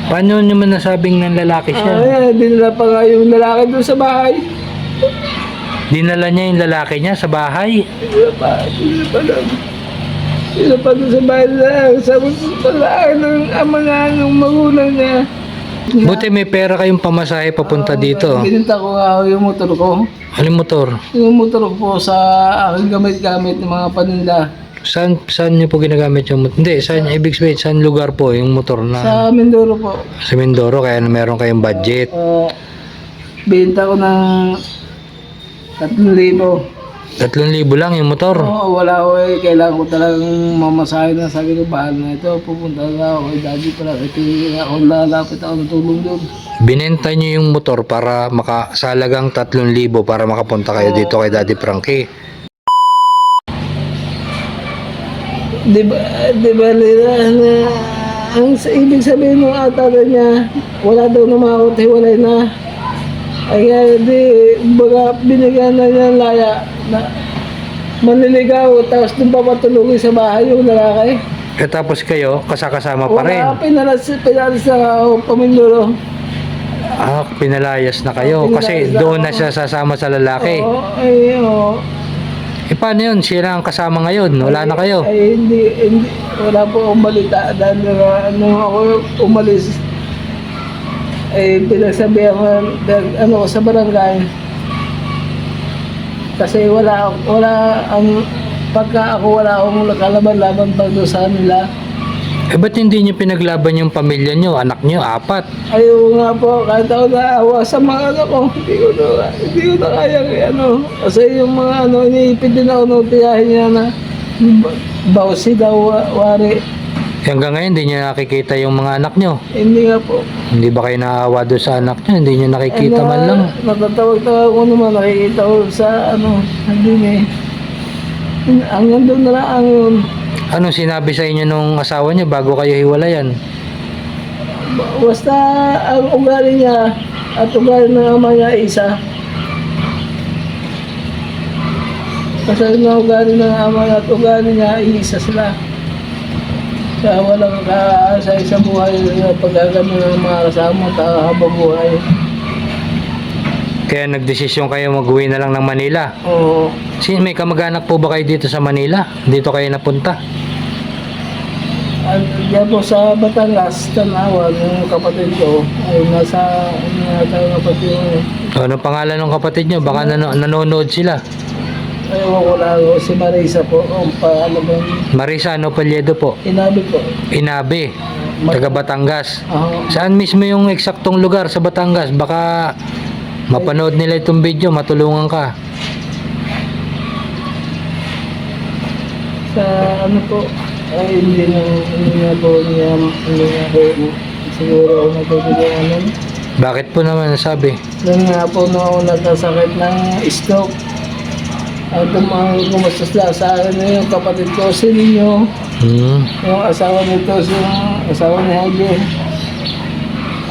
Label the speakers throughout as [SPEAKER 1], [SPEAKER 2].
[SPEAKER 1] Paano nyo man nasabing ng lalaki siya?
[SPEAKER 2] Dinala pa nga yung lalaki doon sa bahay.
[SPEAKER 1] Dinala niya yung lalaki niya sa bahay.
[SPEAKER 2] Dinala pa doon sa bahay na sabi ko pala ng ama nga ng magulang niya.
[SPEAKER 1] Buti may pera kayong pamasahe papunta dito.
[SPEAKER 2] Bininta ko nga yung motor ko.
[SPEAKER 1] Anong motor?
[SPEAKER 2] Yung motor ko po sa aking gamit-gamit ng mga paninda.
[SPEAKER 1] Saan niyo po ginagamit yung motor? Hindi, saan, ibig sabihin, saan lugar po yung motor na?
[SPEAKER 2] Sa Mindoro po.
[SPEAKER 1] Sa Mindoro, kaya meron kayong budget.
[SPEAKER 2] Binta ko ng 3,000.
[SPEAKER 1] 3,000 lang yung motor.
[SPEAKER 2] Oo, wala ko eh. Kailangan ko talagang mamasahin na. Sabi ko, bahal na ito. Pupunta na ako kay daddy pala. Ito ako lalapit ako ng tulong doon.
[SPEAKER 1] Binenta niyo yung motor para makasalagang 3,000 para makapunta kayo dito kay Daddy Frankie.
[SPEAKER 2] Di ba na ang ibig sabihin ng ata niya, wala daw na makakot, hiwalay na. Ay baga binigyan na niya ng laya na manliligaw, tapos doon pa patulungin sa bahay yung lalaki.
[SPEAKER 1] E tapos kayo, kasama pa rin.
[SPEAKER 2] Wala, pinalas na ako, Pamindoro.
[SPEAKER 1] Ah, pinalayas na kayo. Kasi doon na siya sasama sa lalaki.
[SPEAKER 2] Oo.
[SPEAKER 1] E paano yun? Sila ang kasama ngayon. Wala na kayo.
[SPEAKER 2] Ay, hindi, wala po akong balita. Dahil nung ako umalis, ay pinagsabihan ko sa barangay. Kasi wala pagka ako wala akong kalaban-laban pag doon sa nila.
[SPEAKER 1] Eh ba't hindi nyo pinaglaban yung pamilya nyo? Anak nyo, 4.
[SPEAKER 2] Ayaw nga po, kahit ako naawa sa mga anak ko, hindi ko na kaya kasi yung mga iniipid din ako nung tiyahin niya na bawsi daw, wari.
[SPEAKER 1] Hanggang ngayon, hindi nyo nakikita yung mga anak nyo.
[SPEAKER 2] Hindi nga po.
[SPEAKER 1] Hindi ba kayo naawa doon sa anak nyo? Hindi nyo nakikita man lang.
[SPEAKER 2] Natatawag-tawag ko naman, nakikita ko sa hindi hanggang doon na lang yun.
[SPEAKER 1] Anong sinabi sa inyo nung asawa nyo bago kayo hiwalayan?
[SPEAKER 2] Basta ang ugali niya at ugali ng ama niya isa. Kasi ang ugali ng ama niya at ugali niya isa sila. Kaya walang kaasa sa buhay na pagkagano ng mga kasama habang buhay.
[SPEAKER 1] Kaya nagdesisyon kayo mag-uwi na lang ng Manila?
[SPEAKER 2] Oo.
[SPEAKER 1] May kamag-anak po ba kayo dito sa Manila? Dito kayo napunta?
[SPEAKER 2] Diyan po sa Batangas, Tanawan, yung kapatid ko ay nasa kapatid ko.
[SPEAKER 1] Anong pangalan ng kapatid nyo? Baka nanonood sila.
[SPEAKER 2] Ewan ko lang, si Marisa po. Ano ba yun?
[SPEAKER 1] Marisa Palledo po.
[SPEAKER 2] Inabi po.
[SPEAKER 1] Inabe, taga Batangas.
[SPEAKER 2] Oo.
[SPEAKER 1] Saan mismo yung eksaktong lugar sa Batangas? Baka mapanood nila itong video, matulungan ka.
[SPEAKER 2] Sa po, ay hindi na po niya po siguro ako natutulungan nun.
[SPEAKER 1] Bakit po naman nasabi?
[SPEAKER 2] Doon nga po nung ako nagkasakit ng stroke. At kumastos lang sa akin na yung kapatid ko, si Nino. Yung asawa nito, yung asawa ni Javier.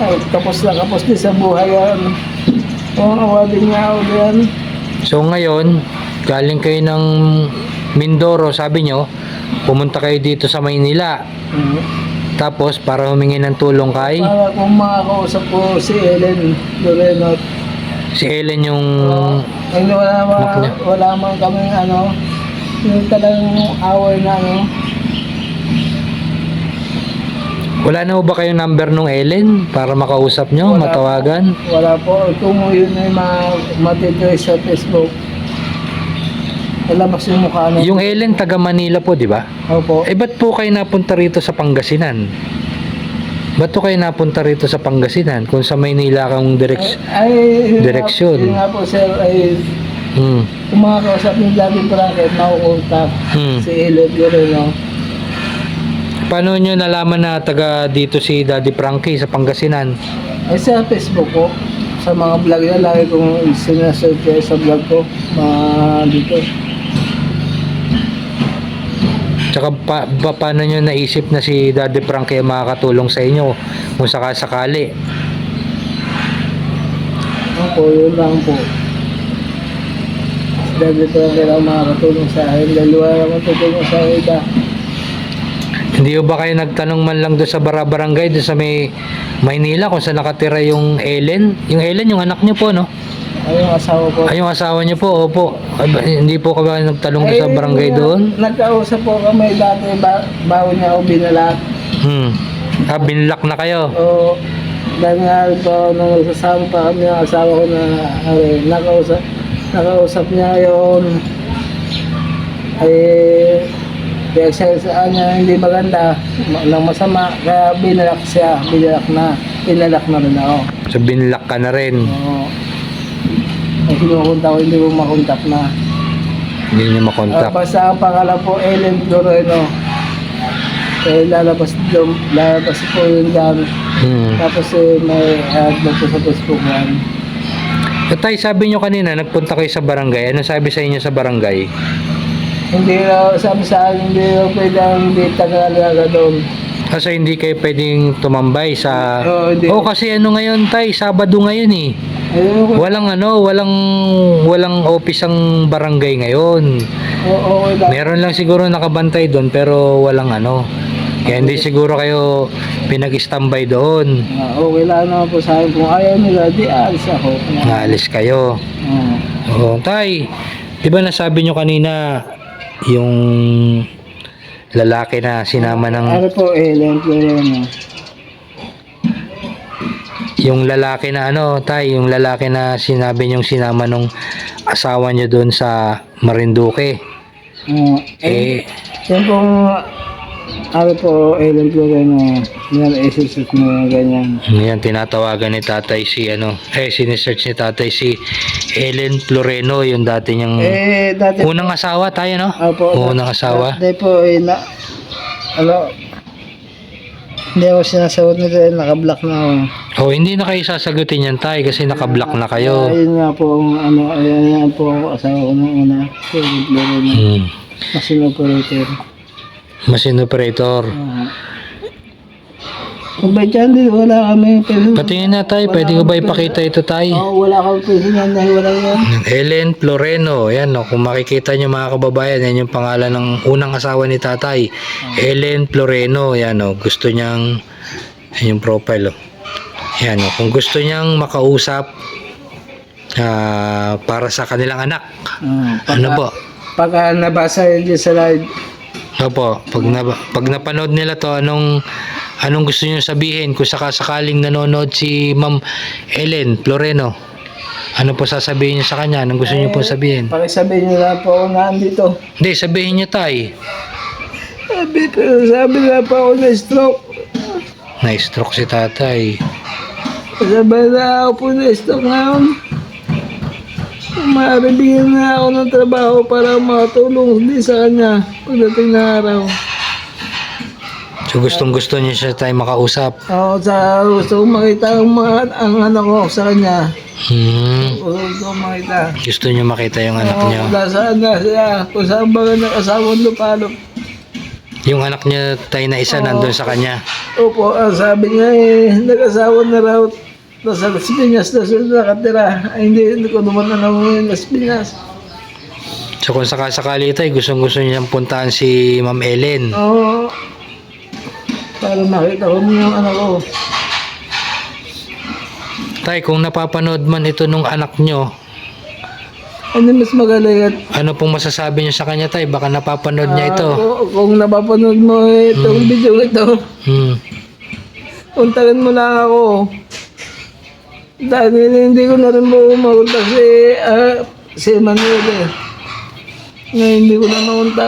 [SPEAKER 2] Ay, kapos din sa buhay yan. Kung awadin niya ako diyan.
[SPEAKER 1] So ngayon, galing kayo ng Mindoro, sabi nyo, pumunta kayo dito sa Maynila. Tapos, para humingi ng tulong kay?
[SPEAKER 2] Para kung makakausap ko si Ellen Doreno.
[SPEAKER 1] Si Ellen yung...
[SPEAKER 2] wala man kami yung talagang away na
[SPEAKER 1] Wala na ba kayong number nung Ellen para makausap nyo, matawagan?
[SPEAKER 2] Wala po. Kung yun ay matitrace sa Facebook, lalabas yung mukha na.
[SPEAKER 1] Yung Ellen, taga Manila po, di ba?
[SPEAKER 2] Opo.
[SPEAKER 1] Eh, ba't po kayo napunta rito sa Pangasinan? Ba't po kayo napunta rito sa Pangasinan kung sa Maynila kang direksyon?
[SPEAKER 2] Yun nga po, sir, ay kung makakausap ng Daddy Frankie, makukontak si Ellen Guerrero.
[SPEAKER 1] Paano nyo nalaman na taga dito si Daddy Frankie sa Pangasinan?
[SPEAKER 2] Ay sa Facebook ko, sa mga vlog niya, lagi kong sinasearch sa vlog ko, dito.
[SPEAKER 1] Tsaka paano nyo naisip na si Daddy Frankie makakatulong sa inyo kung sakasakali?
[SPEAKER 2] Ako, yun lang po. Daddy Frankie lang makakatulong sa akin, dahil wala naman tutulong sa iba.
[SPEAKER 1] Hindi ba kayo nagtanong man lang doon sa barangay, doon sa may Maynila kung saan nakatira yung Ellen. Yung Ellen, yung anak niyo po, no?
[SPEAKER 2] Ay, yung asawa ko.
[SPEAKER 1] Ay, yung asawa niyo po, opo. Ay, hindi po ka ba nagtalong doon sa barangay doon?
[SPEAKER 2] Nagkausap po kami dati, bago niya ako binalak.
[SPEAKER 1] Binlock na kayo.
[SPEAKER 2] O, dahil nga po, nung nagsasama pa kami ng asawa ko na, nakausap niya yun. Ay, kaya siya sa kanya hindi maganda, ng masama, kaya binalak siya, binalak na rin ako.
[SPEAKER 1] So, binlock ka na rin.
[SPEAKER 2] Oo. Ay, kinukunta ko, hindi ko makontak na.
[SPEAKER 1] Hindi niyo makontak.
[SPEAKER 2] Basta ang pangalan po, Ellen Floreno. Eh, lalabas po yun dyan. Tapos may ad po sa Facebook yan.
[SPEAKER 1] Tay, sabi niyo kanina, nagpunta kayo sa barangay. Ano sabi sa inyo sa barangay?
[SPEAKER 2] Hindi raw, sabi sa akin, hindi raw pwedeng hindi taga-alaga doon.
[SPEAKER 1] Kasi hindi kayo pwedeng tumambay sa...
[SPEAKER 2] Oo, hindi.
[SPEAKER 1] Kasi ano ngayon, Tay, Sabado ngayon eh.
[SPEAKER 2] Ayun,
[SPEAKER 1] Walang office ang barangay ngayon.
[SPEAKER 2] okay lang.
[SPEAKER 1] Meron lang siguro nakabantay doon pero walang ano. Kaya hindi siguro kayo pinag-standby doon.
[SPEAKER 2] Okay lang naman po sa akin. Kung ayaw nila, di alis ako.
[SPEAKER 1] Naalis kayo. Oo, Tay. Di ba nasabi nyo kanina yung lalaki na sinama ng...
[SPEAKER 2] Ano po, Ellen Floreno?
[SPEAKER 1] Yung lalaki na ano, Tay, yung lalaki na sinabi nyong sinama nung asawa nyo doon sa Marinduque.
[SPEAKER 2] Yan po, ano po, Ellen Floreno, yan, isisus mo yung ganyan.
[SPEAKER 1] Yan, tinatawagan ni tatay si sinesearch ni tatay si Ellen Floreno, yung dati niyang
[SPEAKER 2] Dati,
[SPEAKER 1] unang asawa tayo, no?
[SPEAKER 2] Opo,
[SPEAKER 1] Unang asawa.
[SPEAKER 2] Dati po, hindi ako sinasagot nito, naka-block na ako.
[SPEAKER 1] Oh, hindi na kayo sasagutin yan, tay, kasi naka-block na kayo.
[SPEAKER 2] Ayun nga po, ayan po ang asawa ko nung una, Ellen Floreno, machine operator.
[SPEAKER 1] Machine operator.
[SPEAKER 2] Kung ba dyan, wala kami.
[SPEAKER 1] Patingin na, tay, pwede ko ba ipakita ito, tay?
[SPEAKER 2] Wala kami pwede yan dahil wala yan.
[SPEAKER 1] Ellen Floreno, yan, no, kung makikita nyo mga kababayan, yan yung pangalan ng unang asawa ni tatay. Ellen Floreno, yan, no, gusto niyang, yan yung profile, oh. Yan, no, kung gusto niyang makausap para sa kanilang anak. Ano po?
[SPEAKER 2] Pagka nabasa yun sa live,
[SPEAKER 1] Opo, pag napanood nila to, anong gusto niyo sabihin kung sakasakaling nanonood si Ma'am Ellen Floreno? Ano po sasabihin niyo sa kanya? Anong gusto niyo po sabihin?
[SPEAKER 2] pakisabihin niyo lang po ako na andito.
[SPEAKER 1] Hindi, sabihin niyo, tay.
[SPEAKER 2] Sabi na po ako na stroke.
[SPEAKER 1] Na-stroke si tatay.
[SPEAKER 2] Sabi na ako po na stroke ngayon. Maaribigyan na ako ng trabaho para makatulong din sa kanya pagdating na araw.
[SPEAKER 1] So gustong gusto niyo siya tayo makausap.
[SPEAKER 2] Ako gusto kong makita ang anak ko sa kanya. Gusto kong makita.
[SPEAKER 1] Gusto niyo makita yung anak niyo.
[SPEAKER 2] Nasaan na siya? Kung saan ba nag-asawang lupalop?
[SPEAKER 1] Yung anak niya tayo na isa nandun sa kanya.
[SPEAKER 2] Opo, sabi niya nag-asawa na raw. Nasa Las Piñas na siya nakatira. Ay, hindi ko naman alam yung Las Piñas.
[SPEAKER 1] So kung sakasakali tayo, gustong-gusto niyang puntahan si Ma'am Ellen.
[SPEAKER 2] Oo. Para makita ko yung anak ko.
[SPEAKER 1] Tay, kung napapanood man ito nung anak nyo,
[SPEAKER 2] Ano mas magaling at
[SPEAKER 1] ano pong masasabi niyo sa kanya, tay? Baka napapanood niya ito.
[SPEAKER 2] kung napapanood mo itong video ito, puntahan mo lang ako. Dahil hindi ko na rin po makunta si Manuel eh. Ngayon hindi ko na makunta.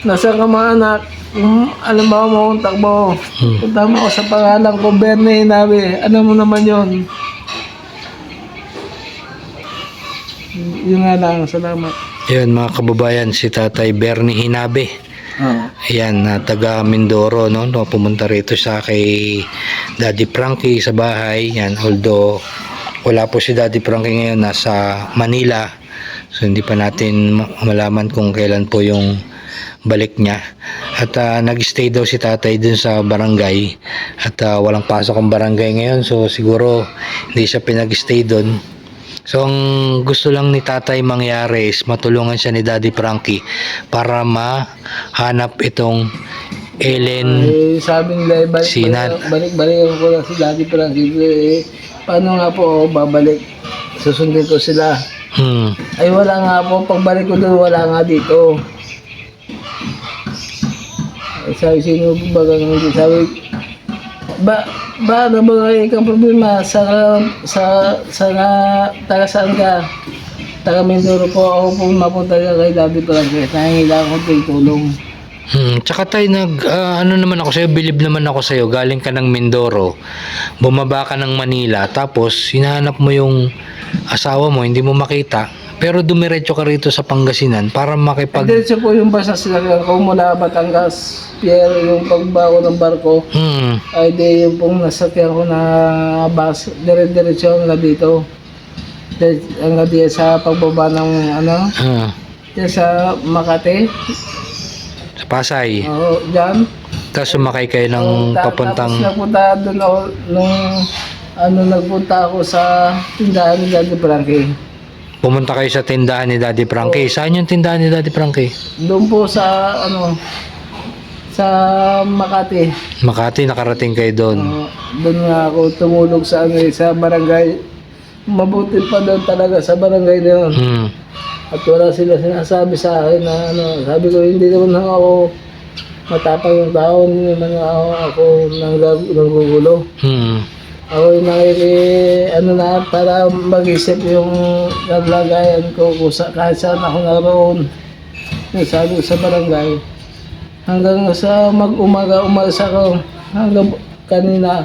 [SPEAKER 2] Nasa ka mga anak, alam ba makuntak mo? Punta mo ako sa pangalan ko, Bernie Hinabe. Ano mo naman yon? Yun nga lang, salamat.
[SPEAKER 1] Yun mga kababayan, si Tatay Bernie Hinabe. Ayan, taga Mindoro, no? Pumunta rito sa kay Daddy Frankie sa bahay. Yan, although wala po si Daddy Frankie ngayon, nasa Manila. So hindi pa natin malaman kung kailan po yung balik niya. At nag-stay daw si tatay dun sa barangay. At walang pasok ang barangay ngayon. So siguro hindi siya pinag-stay dun. So ang gusto lang ni tatay mangyari is matulungan siya ni Daddy Frankie para mahanap itong Ellen.
[SPEAKER 2] Sabi nila,
[SPEAKER 1] Sinat.
[SPEAKER 2] balik-balik ko lang si Daddy Frankie. Paano nga po ako babalik? Susundin ko sila. Ay wala nga po, pagbalik ko doon wala nga dito. Sabi, sino ba hindi? Sabi, ano ba kang problema? Taga saan ka? Taga Mindoro po, ako po mapunta ka kay Daddy Frankie. Nangingailangan ko ng tulong.
[SPEAKER 1] Tsaka tayo ano naman ako sa'yo, bilib naman ako sa'yo, galing ka ng Mindoro, bumaba ka ng Manila, tapos hinahanap mo yung asawa mo, hindi mo makita, pero dumiretso ka rito sa Pangasinan para
[SPEAKER 2] Diretso po yung basta sila ko mula Batangas, pero yung pagbago ng barko, ay di yung pong nasakyan ko na bus, diretso na dito. Hanggang diyan sa pagbaba ng diyan sa Makati.
[SPEAKER 1] Sa Pasay.
[SPEAKER 2] Oo, dyan.
[SPEAKER 1] Tapos sumakay kayo ng papuntang...
[SPEAKER 2] Tapos nagpunta doon ako, nagpunta ako sa tindahan ni Daddy Frankie.
[SPEAKER 1] Pumunta kayo sa tindahan ni Daddy Frankie. Saan yung tindahan ni Daddy Frankie?
[SPEAKER 2] Doon po sa, sa Makati.
[SPEAKER 1] Makati, nakarating kayo doon.
[SPEAKER 2] Doon nga ako tumulog sa, sa barangay. Mabuti pa doon talaga sa barangay na yun. At wala sila sinasabi sa akin na sabi ko hindi naman ako matapang yung tao, hindi naman ako nanggugulo. Ako yung na para mag-isip yung naglagayan ko kung kahit saan ako naroon. Sabi ko sa barangay. Hanggang sa umalis ako, hanggang kanina,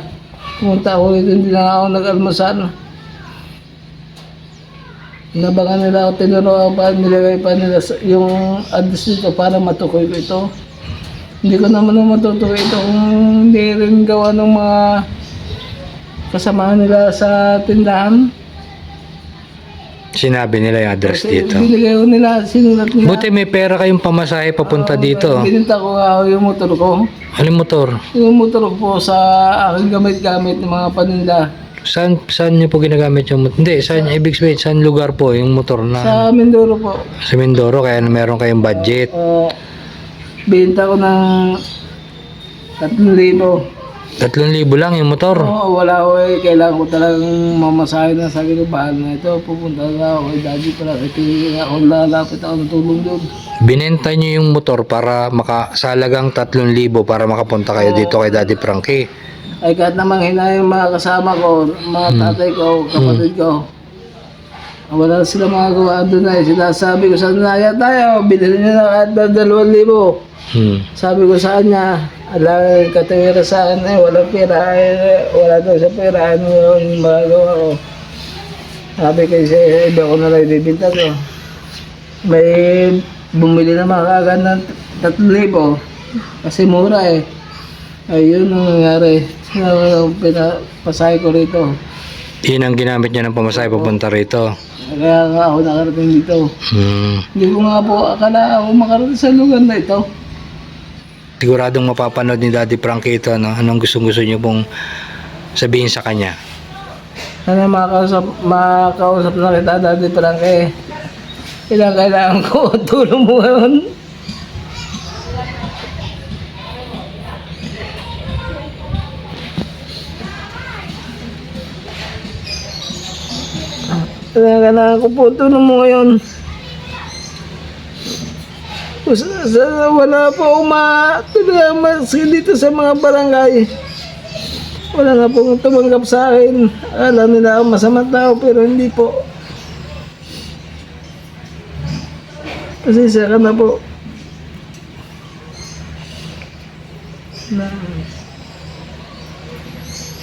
[SPEAKER 2] pumunta ako dito, hindi na ako nag-almusal. Nabangan nila ako, tinuruan pa, nilagay pa nila yung address dito para matukoy ko ito. Hindi ko naman matutukoy ito kung hindi rin gawa ng mga kasamahan nila sa tindahan.
[SPEAKER 1] Sinabi nila yung address
[SPEAKER 2] Kasi
[SPEAKER 1] dito.
[SPEAKER 2] binigay ko nila, sinulat nila.
[SPEAKER 1] Buti may pera kayong pamasahe papunta dito.
[SPEAKER 2] Bininta ko nga yung motor ko.
[SPEAKER 1] Anong motor?
[SPEAKER 2] Yung motor ko po sa aking gamit-gamit ng mga paninda.
[SPEAKER 1] Saan niyo po ginagamit yung motor? Hindi, saan ibig sabihin, saan lugar po yung motor na?
[SPEAKER 2] Sa Mindoro po.
[SPEAKER 1] Sa Mindoro, kaya meron kayong budget.
[SPEAKER 2] Binta ko ng 3,000.
[SPEAKER 1] 3,000 lang yung motor.
[SPEAKER 2] Oo, wala ko kailangan ko talagang mamasahe na. Sabi ko, bahal na ito, pupunta na ako kay Daddy para ako lalapit ako ng tulong doon.
[SPEAKER 1] Binenta niyo yung motor para makasalagang 3,000 para makapunta kayo dito kay Daddy Frankie.
[SPEAKER 2] Ay kahit namang hina yung mga kasama ko, mga tatay ko, kapatid ko. Wala sila mga gawa doon ay sinasabi ko sa naya tayo, bilhin nyo na kahit 2,000. Sabi ko sa kanya, alam katawira sa akin walang pera, wala daw sa pera, ano yung magagawa ko. Sabi ko sa iba ko na lang ibibinta ko. May bumili na mga kagad ng 3,000 kasi mura eh. Ayun ang nangyari. Pinapasahe ko rito.
[SPEAKER 1] Yun ang ginamit niya ng pamasahe papunta rito.
[SPEAKER 2] Kaya nga ako nakarating dito. Hindi ko nga po akala ako makarating sa lugar na ito.
[SPEAKER 1] Siguradong mapapanood ni Daddy Frankie ito. Anong gusto niyo pong sabihin sa kanya?
[SPEAKER 2] Sana makausap na kita, Daddy Frankie. Kailangan ko tulong mo ngayon. Kailangan ko po tulong mo ngayon. Wala po maski dito sa mga barangay. Wala na pong tumanggap sa akin. Alam nila ako masamang tao pero hindi po. Pasensya ka na po.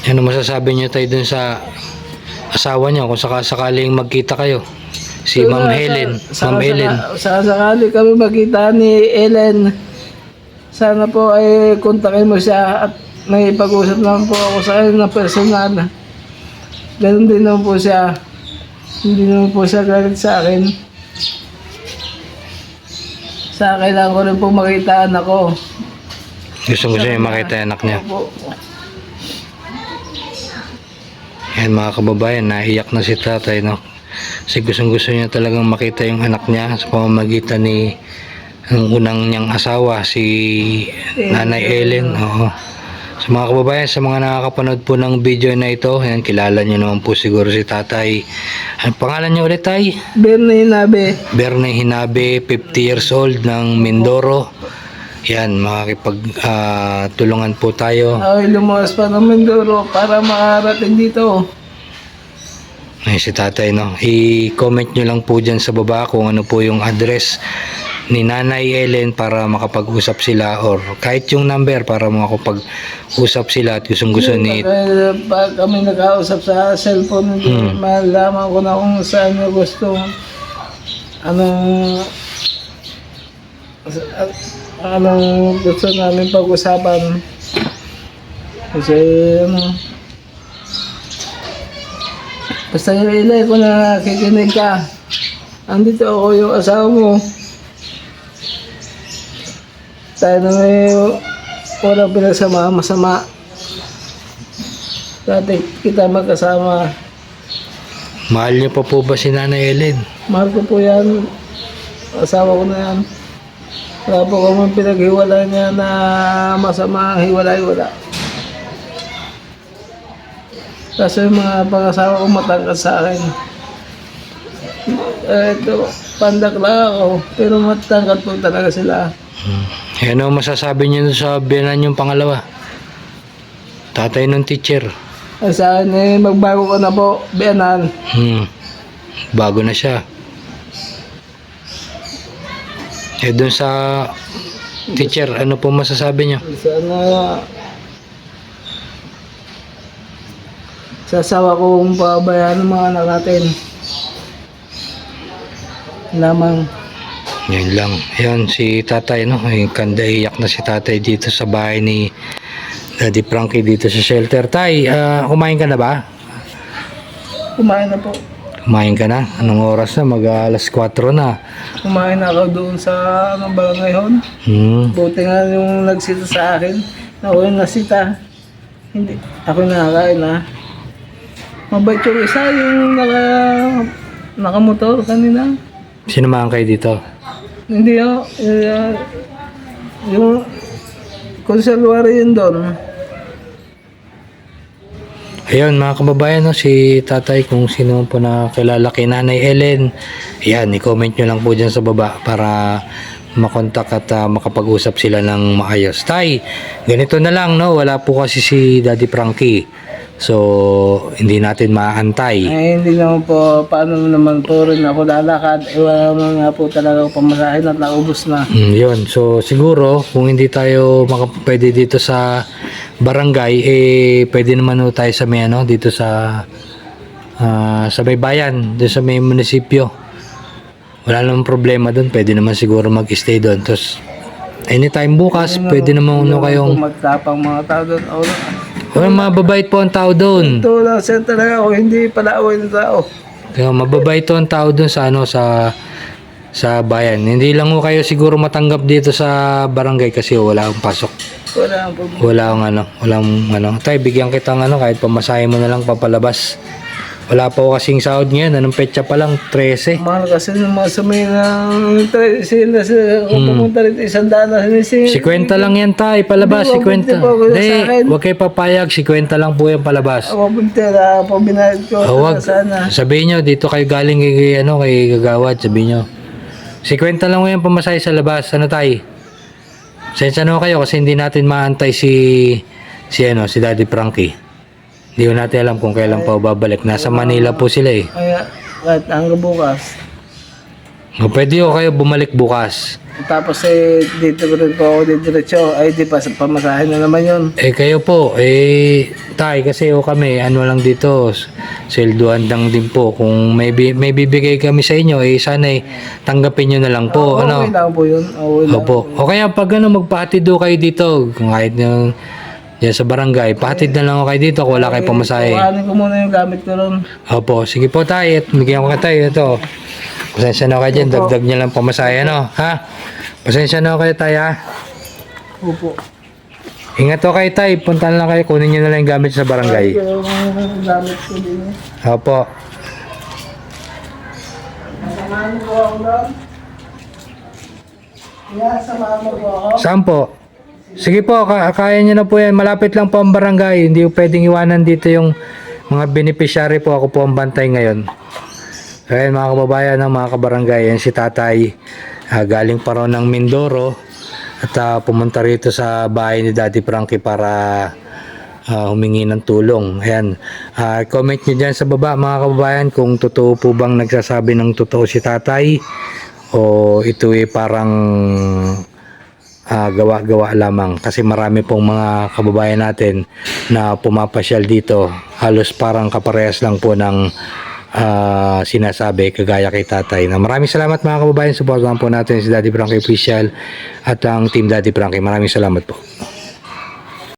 [SPEAKER 1] Ano masasabi niyo tayo dun sa asawa niya kung sakaling magkita kayo? Si Ma'am Helen. Ma'am Helen.
[SPEAKER 2] Sakali kami magkita ni Ellen. Sana po ay kontakin mo siya at may pag-usap naman po ako sa kanya na personal. Ganun din naman po siya. Hindi naman po siya galit sa akin. Kailangan ko rin po makita anak ko.
[SPEAKER 1] Gusto niya makita yung anak niya.
[SPEAKER 2] Opo.
[SPEAKER 1] Yan mga kababayan, naiyak na si tatay, no? Kasi gusto niya talagang makita yung anak niya sa pamamagitan ni ang unang niyang asawa, si Nanay Ellen. Oo. Sa mga kababayan, sa mga nakakapanood po ng video na ito, ayan, kilala niyo naman po siguro si Tatay. Ang pangalan niya ulit ay
[SPEAKER 2] Bernie Hinabe.
[SPEAKER 1] Bernie Hinabe, 50 years old ng Mindoro. Yan, tulungan po tayo.
[SPEAKER 2] Ay, lumawas pa ng Mindoro para makarating dito.
[SPEAKER 1] Ay, si Tatay, no? I-comment nyo lang po dyan sa baba kung ano po yung address ni Nanay Ellen para makapag-usap sila, or kahit yung number para makapag-usap sila at gusto ni...
[SPEAKER 2] Pag kami nag-ausap sa cellphone, malaman ko na kung saan niya gusto. Anong gusto namin pag-usapan. Kasi basta yung ilay ko na kikinig ka. Andito ako yung asawa mo. Tayo na may walang pinagsama, masama. Dati kita magkasama.
[SPEAKER 1] Mahal niyo pa po ba si Nanay Ellen?
[SPEAKER 2] Mahal ko po yan. Asawa ko na yan. Wala po kami pinaghiwala niya na masama ang hiwalay-wala. Kasi yung mga pag-asawa ko matangkad sa akin. Ito, pandak lang ako. Pero matangkad po talaga sila.
[SPEAKER 1] Ano masasabi niyo sa biyanan yung pangalawa? Tatay ng teacher.
[SPEAKER 2] Ay sa akin magbago ko na po, biyanan.
[SPEAKER 1] Bago na siya. Doon sa teacher, ano po masasabi niyo?
[SPEAKER 2] Sana sa asawa kong pabayaan ng mga anak natin. Lamang.
[SPEAKER 1] Yan lang. Ayan, si Tatay, no? Ay, iyak na si Tatay dito sa bahay ni Daddy Frankie dito sa shelter. Tay, kumain ka na ba?
[SPEAKER 2] Kumain na po.
[SPEAKER 1] Kumain ka na? Anong oras na? Mag-alas 4 na.
[SPEAKER 2] Kumain na ako doon sa barangay hon. Buti nga yung nagsita sa akin. Ako yung nasita. Hindi. Ako yung nakakain na. Mabait yung isa yung nakamotor kanina.
[SPEAKER 1] Sinamahan kayo dito?
[SPEAKER 2] Hindi ako. Yung konserwari yun doon.
[SPEAKER 1] Ayun mga kababayan, no, si Tatay, kung sino po na kilala kay Nanay Ellen, ayan, i-comment nyo lang po dyan sa baba para makontak at makapag-usap sila ng maayos. Tay, ganito na lang, no? Wala po kasi si Daddy Frankie. So, hindi natin maantay.
[SPEAKER 2] Ay, hindi naman po. Paano naman po rin ako lalakad? Wala naman nga po talaga pamasahin at naubos na.
[SPEAKER 1] Yun. So, siguro, kung hindi tayo pwede dito sa barangay, pwede naman tayo sa may dito sa may bayan, dito sa may munisipyo. Wala namang problema doon. Pwede naman siguro mag-stay doon. Tapos, anytime bukas, pwede naman kayong...
[SPEAKER 2] Magtapang mga tao doon.
[SPEAKER 1] Mababait po ang tao doon.
[SPEAKER 2] Ito lang siya talaga ako, hindi palaaway ng tao.
[SPEAKER 1] Kaya mababait po ang tao doon sa bayan. Hindi lang kayo siguro matanggap dito sa barangay kasi wala akong pasok.
[SPEAKER 2] Wala ang problema.
[SPEAKER 1] Walang Tay, bigyan kita kahit pamasahe mo na lang papalabas. Wala pa ako kasing sahod ngayon. Anong petsa pa lang? 13.
[SPEAKER 2] Mahal kasi ng mga sumay ng sila kung pumunta rin 100 na sinisingil.
[SPEAKER 1] 50 lang yan, Tay, palabas.
[SPEAKER 2] Hindi,
[SPEAKER 1] 50.
[SPEAKER 2] wag
[SPEAKER 1] Hindi, huwag kayo papayag. 50 lang po yung palabas.
[SPEAKER 2] Ako punta na po binayad ko.
[SPEAKER 1] Huwag.
[SPEAKER 2] Sana.
[SPEAKER 1] Sabihin nyo, dito kayo galing kay Gagawad. Sabihin nyo. 50 lang yung pamasahe sa labas. Ano, Tay? Sensya na kayo kasi hindi natin maantay si Daddy Frankie. Hindi ko natin alam kung kailan pa babalik. Nasa Manila po sila eh.
[SPEAKER 2] Kaya kahit hanggang bukas.
[SPEAKER 1] Pwede kayo bumalik bukas.
[SPEAKER 2] Tapos dito rin po ako diretso. Ay di pa pamasahin na naman yun.
[SPEAKER 1] Kayo po, Tay, kasi kami, lang dito, selduan lang din po. Kung may bibigay kami sa inyo, sana tanggapin nyo na lang po.
[SPEAKER 2] Okay lang po yun. Okay lang.
[SPEAKER 1] Opo. O kaya pag magpahatid kayo dito, kung kahit yung yan sa barangay, pahatid na lang ako kayo dito kung wala kayo pamasahe.
[SPEAKER 2] Kuhanin ko muna yung gamit ko ron.
[SPEAKER 1] Opo, sige po Tay, at bigyan ko ka Tay, ito. Pasensya na kayo dyan, dagdag nyo lang pamasahe, ha? Pasensya na kayo Tay, ha?
[SPEAKER 2] Opo.
[SPEAKER 1] Ingat kayo Tay, puntahan lang kayo, kunin nyo na lang yung gamit sa barangay.
[SPEAKER 2] Yung gamit ko din.
[SPEAKER 1] Opo.
[SPEAKER 2] Samahan ko ako lang. Yeah, samahan mo po ako.
[SPEAKER 1] Saan po? Sige po, kaya niyo na po yan. Malapit lang po ang barangay. Hindi po pwedeng iwanan dito yung mga beneficiary po. Ako po ang bantay ngayon. Ayan mga kababayan, mga kabarangay. Yan si tatay. Galing pa raw ng Mindoro. At pumunta rito sa bahay ni Daddy Frankie para humingi ng tulong. Ayan. Comment nyo dyan sa baba mga kababayan kung totoo po bang nagsasabi ng totoo si tatay o ito ay parang gawa-gawa lamang, kasi marami pong mga kababayan natin na pumapasyal dito, halos parang kaparehas lang po ng sinasabi kagaya kay tatay. Na maraming salamat mga kababayan, supportahan po natin si Daddy Frankie Official at ang Team Daddy Frankie. Maraming salamat po.